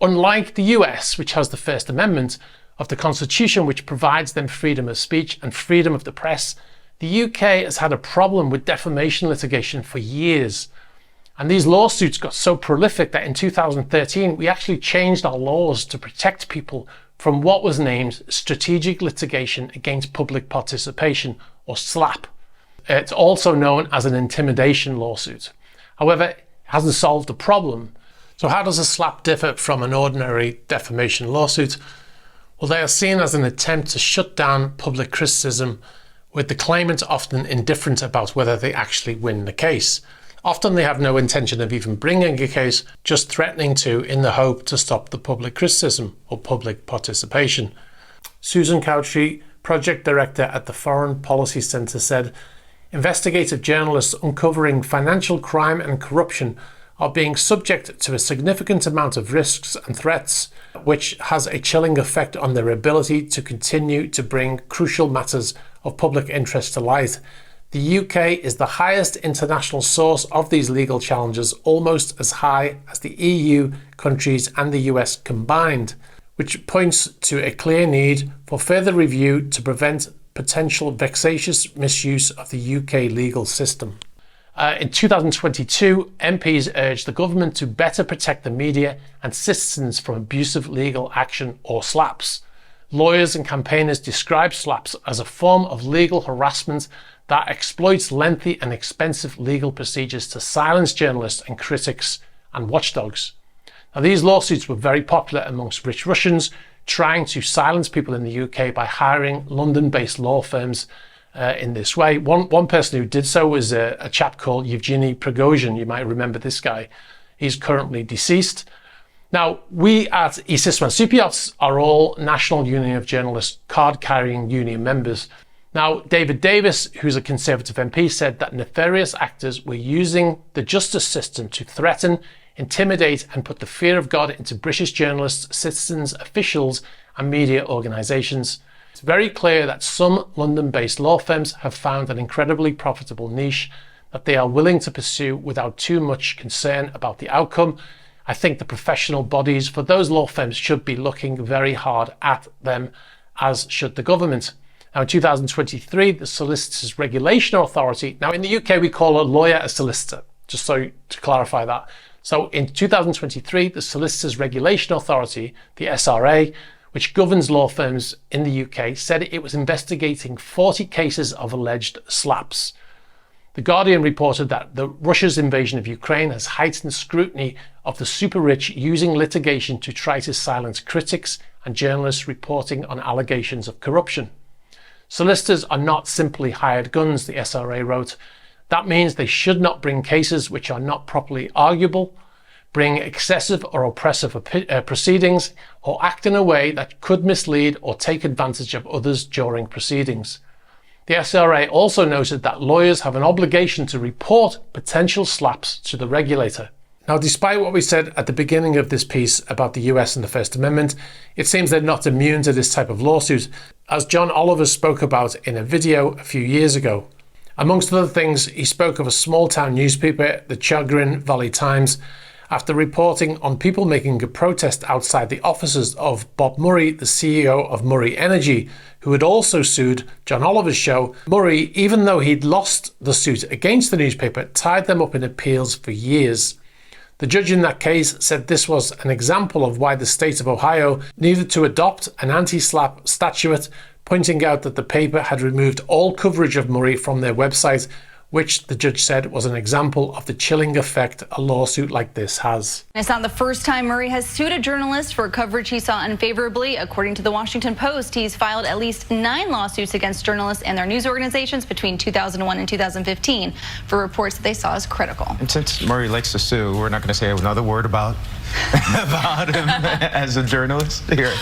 Unlike the US, which has the First Amendment of the Constitution, which provides them freedom of speech and freedom of the press, the UK has had a problem with defamation litigation for years. And these lawsuits got so prolific that in 2013, we actually changed our laws to protect people from what was named strategic litigation against public participation, or SLAPP. It's also known as an intimidation lawsuit. However, it hasn't solved the problem. So how does a SLAPP differ from an ordinary defamation lawsuit? Well, they are seen as an attempt to shut down public criticism, with the claimant often indifferent about whether they actually win the case. Often they have no intention of even bringing a case, just threatening to, in the hope to stop the public criticism or public participation. Susan Cowtree, project director at the Foreign Policy Centre, said, "Investigative journalists uncovering financial crime and corruption are being subject to a significant amount of risks and threats, which has a chilling effect on their ability to continue to bring crucial matters of public interest to light. The UK is the highest international source of these legal challenges, almost as high as the EU countries and the US combined, which points to a clear need for further review to prevent potential vexatious misuse of the UK legal system." In 2022, MPs urged the government to better protect the media and citizens from abusive legal action, or SLAPPs. Lawyers and campaigners describe SLAPPs as a form of legal harassment that exploits lengthy and expensive legal procedures to silence journalists and critics and watchdogs. Now, these lawsuits were very popular amongst rich Russians trying to silence people in the UK by hiring London-based law firms in this way. One person who did so was a chap called Yevgeny Prigozhin. You might remember this guy. He's currently deceased. Now, we at eSystem SuperYachts are all National Union of Journalists card-carrying union members. Now, David Davis, who's a Conservative MP, said that nefarious actors were using the justice system to threaten, intimidate and put the fear of God into British journalists, citizens, officials and media organisations. It's very clear that some London-based law firms have found an incredibly profitable niche that they are willing to pursue without too much concern about the outcome. I think the professional bodies for those law firms should be looking very hard at them, as should the government. Now, in 2023, the Solicitors Regulation Authority, now in the UK we call a lawyer a solicitor, just so to clarify that. So in 2023, the Solicitors Regulation Authority, the SRA, which governs law firms in the UK, said it was investigating 40 cases of alleged SLAPPs. The Guardian reported that Russia's invasion of Ukraine has heightened scrutiny of the super rich using litigation to try to silence critics and journalists reporting on allegations of corruption. Solicitors are not simply hired guns, the SRA wrote. That means they should not bring cases which are not properly arguable, bring excessive or oppressive proceedings, or act in a way that could mislead or take advantage of others during proceedings. The SRA also noted that lawyers have an obligation to report potential SLAPPs to the regulator. Now, despite what we said at the beginning of this piece about the US and the First Amendment, it seems they're not immune to this type of lawsuit, as John Oliver spoke about in a video a few years ago. Amongst other things, he spoke of a small-town newspaper, the Chagrin Valley Times, after reporting on people making a protest outside the offices of Bob Murray, the CEO of Murray Energy, who had also sued John Oliver's show. Murray, even though he'd lost the suit against the newspaper, tied them up in appeals for years. The judge in that case said this was an example of why the state of Ohio needed to adopt an anti-SLAPP statute, pointing out that the paper had removed all coverage of Murray from their website, which the judge said was an example of the chilling effect a lawsuit like this has. It's not the first time Murray has sued a journalist for coverage he saw unfavorably. According to the Washington Post, he's filed at least 9 lawsuits against journalists and their news organizations between 2001 and 2015 for reports that they saw as critical. And since Murray likes to sue, we're not going to say another word about him as a journalist here.